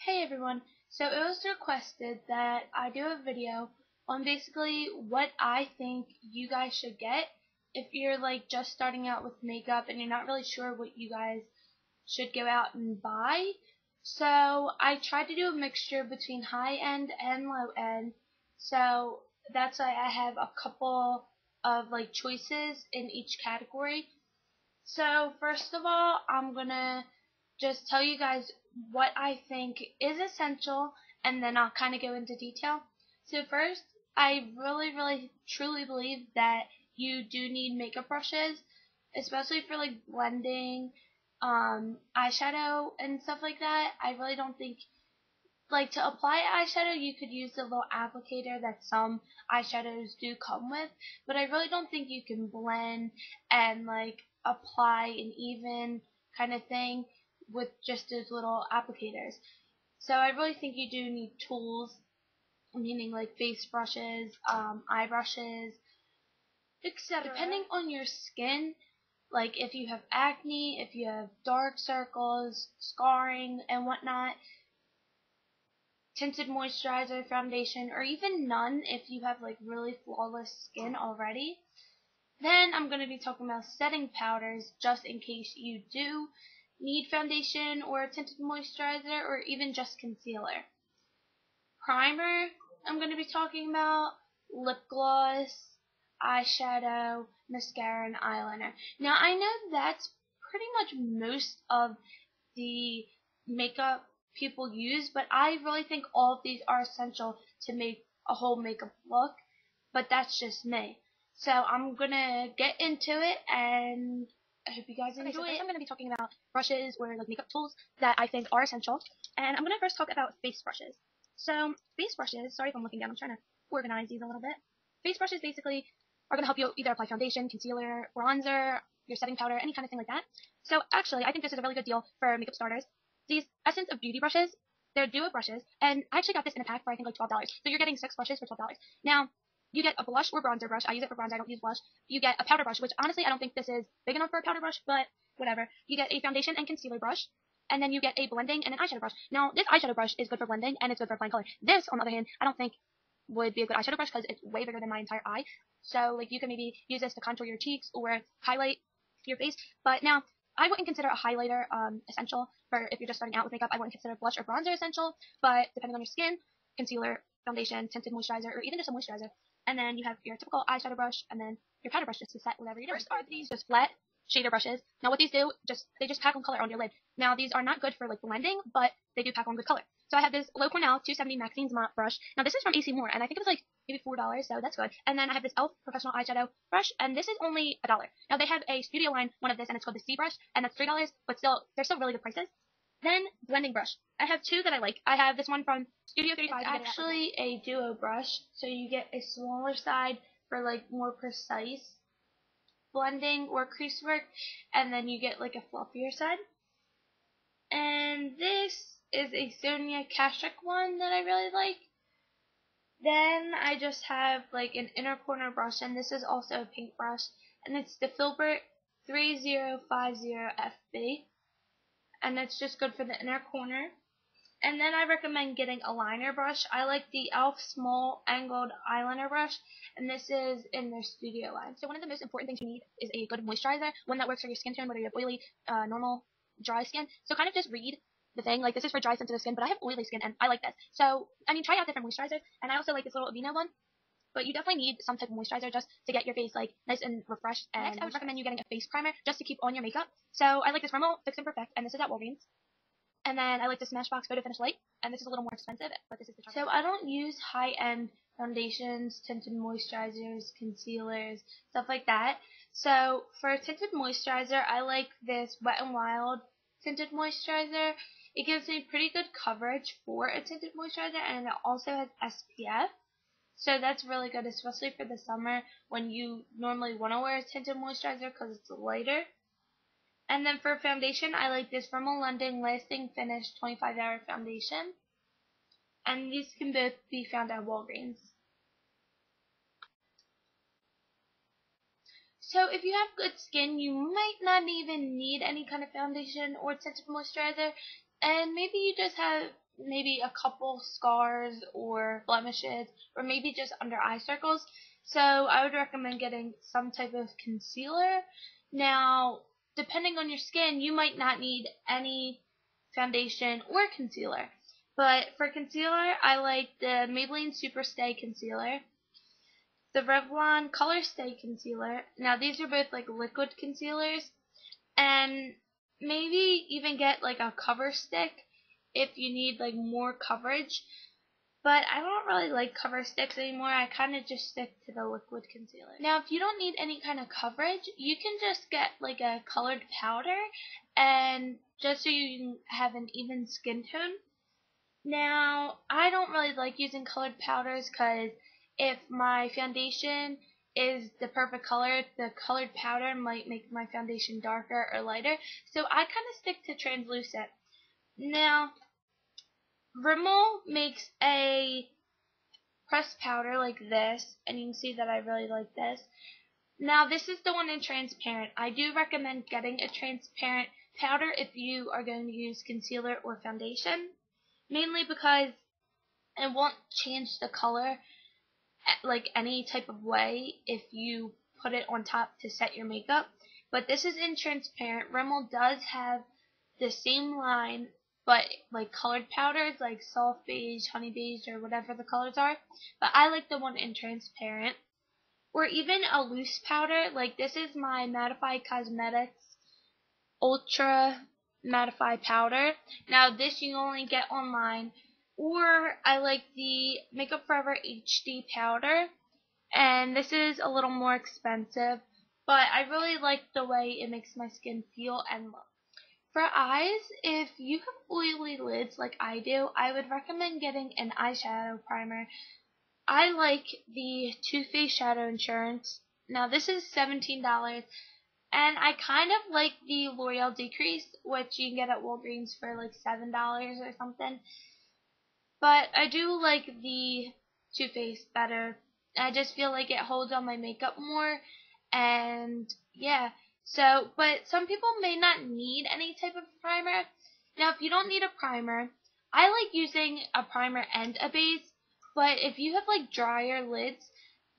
Hey everyone, so it was requested that I do a video on basically what I think you guys should get if you're like just starting out with makeup and you're not really sure what you guys should go out and buy. So I tried to do a mixture between high end and low end. So that's why I have a couple of like choices in each category. So first of all, I'm gonna just tell you guys what I think is essential, and then I'll kind of go into detail. So first, I really truly believe that you do need makeup brushes, especially for like blending eyeshadow and stuff like that. I really don't think, like, to apply eyeshadow you could use the little applicator that some eyeshadows do come with, but I really don't think you can blend and like apply an even kind of thing with just those little applicators. So I really think you do need tools, meaning like face brushes, eye brushes, etc. Depending on your skin, like if you have acne, if you have dark circles, scarring and whatnot, tinted moisturizer, foundation, or even none if you have like really flawless skin already. Then I'm going to be talking about setting powders just in case you do need foundation or tinted moisturizer or even just concealer. Primer, I'm going to be talking about lip gloss, eyeshadow, mascara, and eyeliner. Now I know that's pretty much most of the makeup people use, but I really think all of these are essential to make a whole makeup look, but that's just me. So I'm gonna get into it, and I hope you guys enjoy it. I'm going to be talking about brushes or like makeup tools that I think are essential, and I'm going to first talk about face brushes. So face brushes, sorry if I'm looking down, I'm trying to organize these a little bit. Face brushes basically are going to help you either apply foundation, concealer, bronzer, your setting powder, any kind of thing like that. So actually, I think this is a really good deal for makeup starters. These Essence of Beauty brushes, they're duo brushes, and I actually got this in a pack for I think like $12. So you're getting 6 brushes for $12. Now, you get a blush or bronzer brush. I use it for bronzer, I don't use blush. You get a powder brush, which honestly I don't think this is big enough for a powder brush, but whatever. You get a foundation and concealer brush, and then you get a blending and an eyeshadow brush. Now, this eyeshadow brush is good for blending, and it's good for applying color. This, on the other hand, I don't think would be a good eyeshadow brush because it's way bigger than my entire eye. So, like, you can maybe use this to contour your cheeks or highlight your face. But now, I wouldn't consider a highlighter essential for if you're just starting out with makeup. I wouldn't consider blush or bronzer essential, but depending on your skin, concealer, foundation, tinted moisturizer, or even just a moisturizer. And then you have your typical eyeshadow brush, and then your powder brush just to set whatever you're doing. First are these just flat shader brushes. Now what these do, they just pack on color on your lid. Now these are not good for like blending, but they do pack on good color. So I have this Low Cornell 270 Maxine's Mop brush. Now this is from AC Moore, and I think it was like maybe $4, so that's good. And then I have this e.l.f. Professional Eyeshadow brush, and this is only $1. Now they have a studio line one of this, and it's called the C brush, and that's $3, but still, they're still really good prices. Then blending brush. I have 2 that I like. I have this one from Studio 35. It's actually a duo brush, so you get a smaller side for like more precise blending or crease work, and then you get like a fluffier side. And this is a Sonia Kashuk one that I really like. Then I just have like an inner corner brush, and this is also a pink brush, and it's the Filbert 3050FB, and it's just good for the inner corner. And then I recommend getting a liner brush. I like the e.l.f. Small Angled Eyeliner Brush, and this is in their studio line. So one of the most important things you need is a good moisturizer, one that works for your skin tone, whether you have oily, normal, dry skin. So kind of just read the thing, like this is for dry sensitive skin, but I have oily skin and I like this. So, I mean, try out different moisturizers, and I also like this little Aveeno one. But you definitely need some type of moisturizer just to get your face like nice and refreshed. And next, I would recommend you getting a face primer just to keep on your makeup. So I like this Rimmel Fix and Perfect, and this is at Walgreens. And then I like the Smashbox Photo Finish Light, and this is a little more expensive, but this is the chocolate. So I don't use high-end foundations, tinted moisturizers, concealers, stuff like that. So for a tinted moisturizer, I like this Wet n Wild tinted moisturizer. It gives me pretty good coverage for a tinted moisturizer, and it also has SPF. So that's really good, especially for the summer when you normally want to wear a tinted moisturizer because it's lighter. And then for foundation, I like this Rimmel London Lasting Finish 25-Hour Foundation. And these can both be found at Walgreens. So if you have good skin, you might not even need any kind of foundation or tinted moisturizer. And maybe you just have maybe a couple scars or blemishes, or maybe just under eye circles. So I would recommend getting some type of concealer. Now, depending on your skin, you might not need any foundation or concealer. But for concealer, I like the Maybelline Super Stay Concealer, the Revlon Color Stay Concealer. Now, these are both like liquid concealers, and maybe even get like a cover stick if you need like more coverage. But I don't really like cover sticks anymore. I kind of just stick to the liquid concealer. Now, if you don't need any kind of coverage, you can just get like a colored powder, and just so you can have an even skin tone. Now, I don't really like using colored powders because if my foundation is the perfect color, the colored powder might make my foundation darker or lighter. So I kind of stick to translucent. Now, Rimmel makes a pressed powder like this, and you can see that I really like this. Now, this is the one in transparent. I do recommend getting a transparent powder if you are going to use concealer or foundation, mainly because it won't change the color like any type of way if you put it on top to set your makeup. But this is in transparent. Rimmel does have the same line, but like colored powders like soft beige, honey beige, or whatever the colors are. But I like the one in transparent. Or even a loose powder, like this is my Mattify Cosmetics Ultra Mattify Powder. Now this you only get online. Or I like the Makeup Forever HD Powder, and this is a little more expensive, but I really like the way it makes my skin feel and look. For eyes, if you have oily lids like I do, I would recommend getting an eyeshadow primer. I like the Too Faced Shadow Insurance. Now this is $17, and I kind of like the L'Oreal Decrease, which you can get at Walgreens for like $7 or something. But I do like the Too Faced better. I just feel like it holds on my makeup more, and yeah. So, but some people may not need any type of primer. Now, if you don't need a primer, I like using a primer and a base. But if you have like drier lids,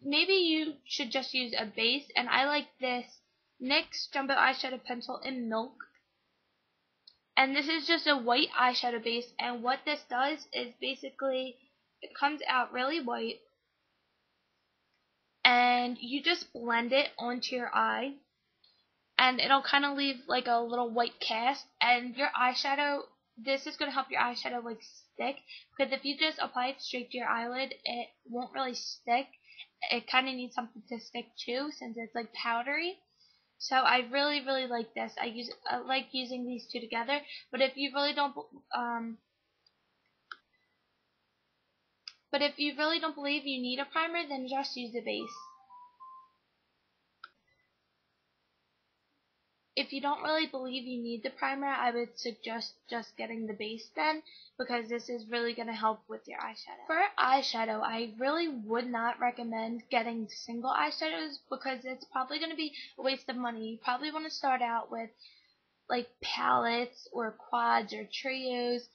maybe you should just use a base. And I like this NYX Jumbo Eyeshadow Pencil in Milk. And this is just a white eyeshadow base. And what this does is basically it comes out really white, and you just blend it onto your eye, and it'll kind of leave like a little white cast. And your eyeshadow, this is going to help your eyeshadow like stick, because if you just apply it straight to your eyelid, it won't really stick. It kind of needs something to stick to since it's like powdery. So I really like this. I like using these two together. But if you really don't believe you need a primer, then just use a base. If you don't really believe you need the primer, I would suggest just getting the base then, because this is really going to help with your eyeshadow. For eyeshadow, I really would not recommend getting single eyeshadows, because it's probably going to be a waste of money. You probably want to start out with like palettes or quads or trios,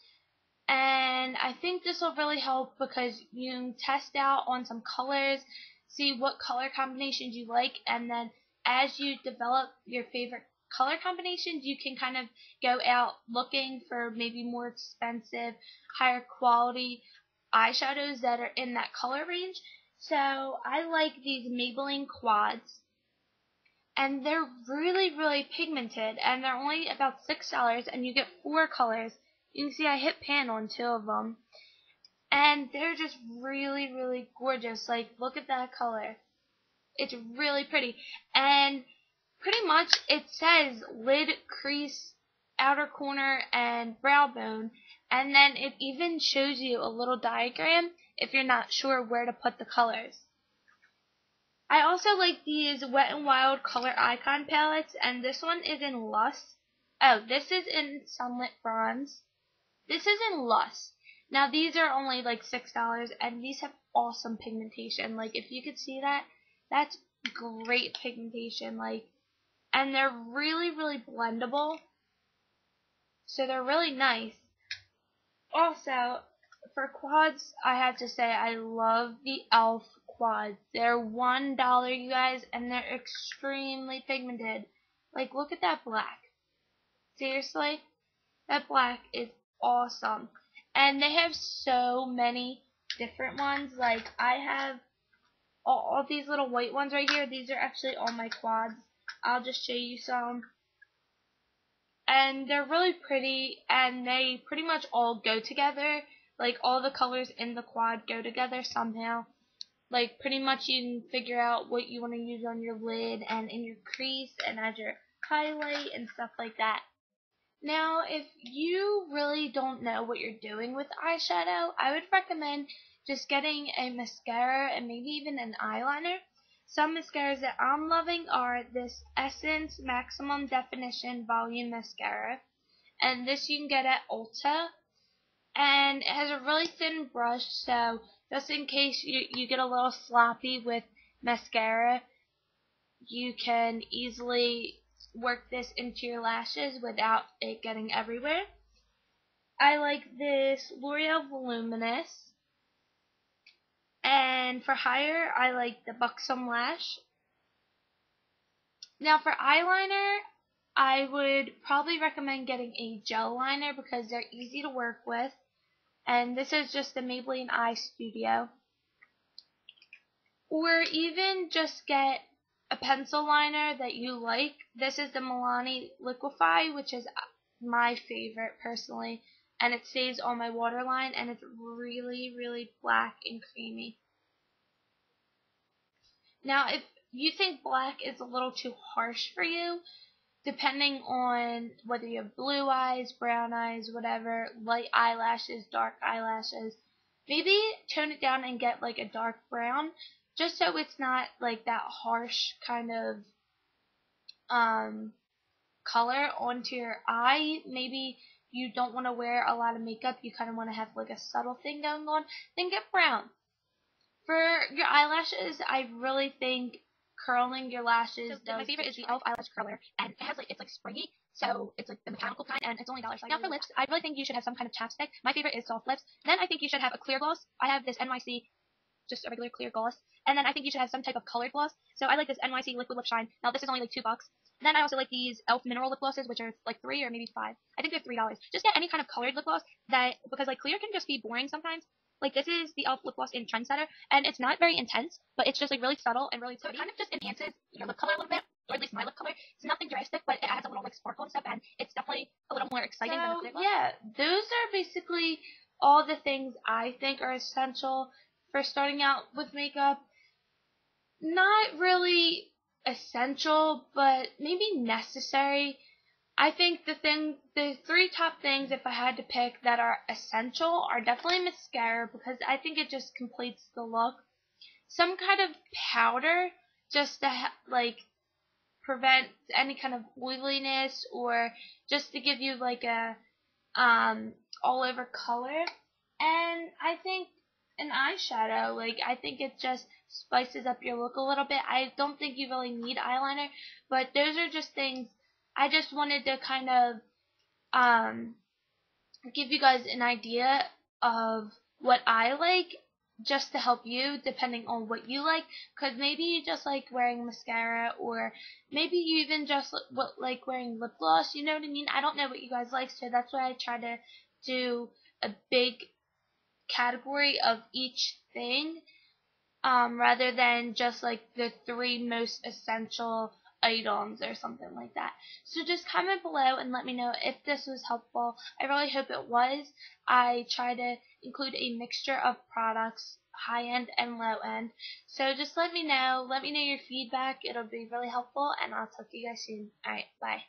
and I think this will really help because you can test out on some colors, see what color combinations you like, and then as you develop your favorite color combinations, you can kind of go out looking for maybe more expensive, higher quality eyeshadows that are in that color range. So I like these Maybelline quads, and they're really pigmented, and they're only about $6, and you get 4 colors. You can see I hit pan on 2 of them, and they're just really gorgeous. Like, look at that color. It's really pretty, and pretty much it says lid, crease, outer corner, and brow bone, and then it even shows you a little diagram if you're not sure where to put the colors. I also like these Wet n Wild color icon palettes, and this one is in Lush. Oh, this is in Sunlit Bronze. This is in Lush. Now these are only like $6, and these have awesome pigmentation. Like, if you could see that, that's great pigmentation. Like, and they're really blendable, so they're really nice. Also, for quads, I have to say I love the e.l.f. quads. They're $1, you guys, and they're extremely pigmented. Like, look at that black. Seriously? That black is awesome. And they have so many different ones. Like, I have all these little white ones right here. These are actually all my quads. I'll just show you some. And they're really pretty, and they pretty much all go together. Like, all the colors in the quad go together somehow. Like, pretty much you can figure out what you want to use on your lid and in your crease and as your highlight and stuff like that. Now, if you really don't know what you're doing with eyeshadow, I would recommend just getting a mascara and maybe even an eyeliner. Some mascaras that I'm loving are this Essence Maximum Definition Volume Mascara, and this you can get at Ulta, and it has a really thin brush, so just in case you get a little sloppy with mascara, you can easily work this into your lashes without it getting everywhere. I like this L'Oreal Voluminous. And for higher, I like the Buxom Lash. Now for eyeliner, I would probably recommend getting a gel liner because they're easy to work with. And this is just the Maybelline Eye Studio. Or even just get a pencil liner that you like. This is the Milani Liquify, which is my favorite personally, and it stays on my waterline, and it's really, really black and creamy. Now, if you think black is a little too harsh for you, depending on whether you have blue eyes, brown eyes, whatever, light eyelashes, dark eyelashes, maybe tone it down and get like a dark brown, just so it's not like that harsh kind of color onto your eye. Maybe you don't want to wear a lot of makeup, you kind of want to have like a subtle thing going on, then get brown. For your eyelashes, I really think curling your lashes. So my favorite is the e.l.f. eyelash curler, and it has it's like springy, so it's like the mechanical kind, and it's only $1. Now for lips, I really think you should have some kind of chapstick. My favorite is soft lips. Then I think you should have a clear gloss. I have this NYC, just a regular clear gloss, and then I think you should have some type of colored gloss. So I like this NYC Liquid Lip Shine. Now this is only like $2. Then I also like these e.l.f. mineral lip glosses, which are like $3 or maybe $5. I think they're $3. Just get any kind of colored lip gloss because like clear can just be boring sometimes. Like this is the e.l.f. lip gloss in Trendsetter, and it's not very intense, but it's just like really subtle and really pretty. So it kind of just enhances your lip color a little bit, or at least my lip color. It's nothing drastic, but it adds a little like sparkle and stuff, and it's definitely a little more exciting than a clear gloss. Yeah, those are basically all the things I think are essential for starting out with makeup. Not really essential, but maybe necessary. I think the three top things, if I had to pick, that are essential are definitely mascara, because I think it just completes the look. Some kind of powder, just to like prevent any kind of oiliness, or just to give you like a all over color. And I think an eyeshadow, like I think it just spices up your look a little bit. I don't think you really need eyeliner, but those are just things I just wanted to kind of give you guys an idea of what I like, just to help you depending on what you like, because maybe you just like wearing mascara, or maybe you even just like wearing lip gloss, you know what I mean? I don't know what you guys like, so that's why I try to do a big category of each thing, rather than just like the three most essential items or something like that. So just comment below and let me know if this was helpful. I really hope it was. I try to include a mixture of products, high end and low end. So just let me know your feedback. It'll be really helpful, and I'll talk to you guys soon. Alright, bye.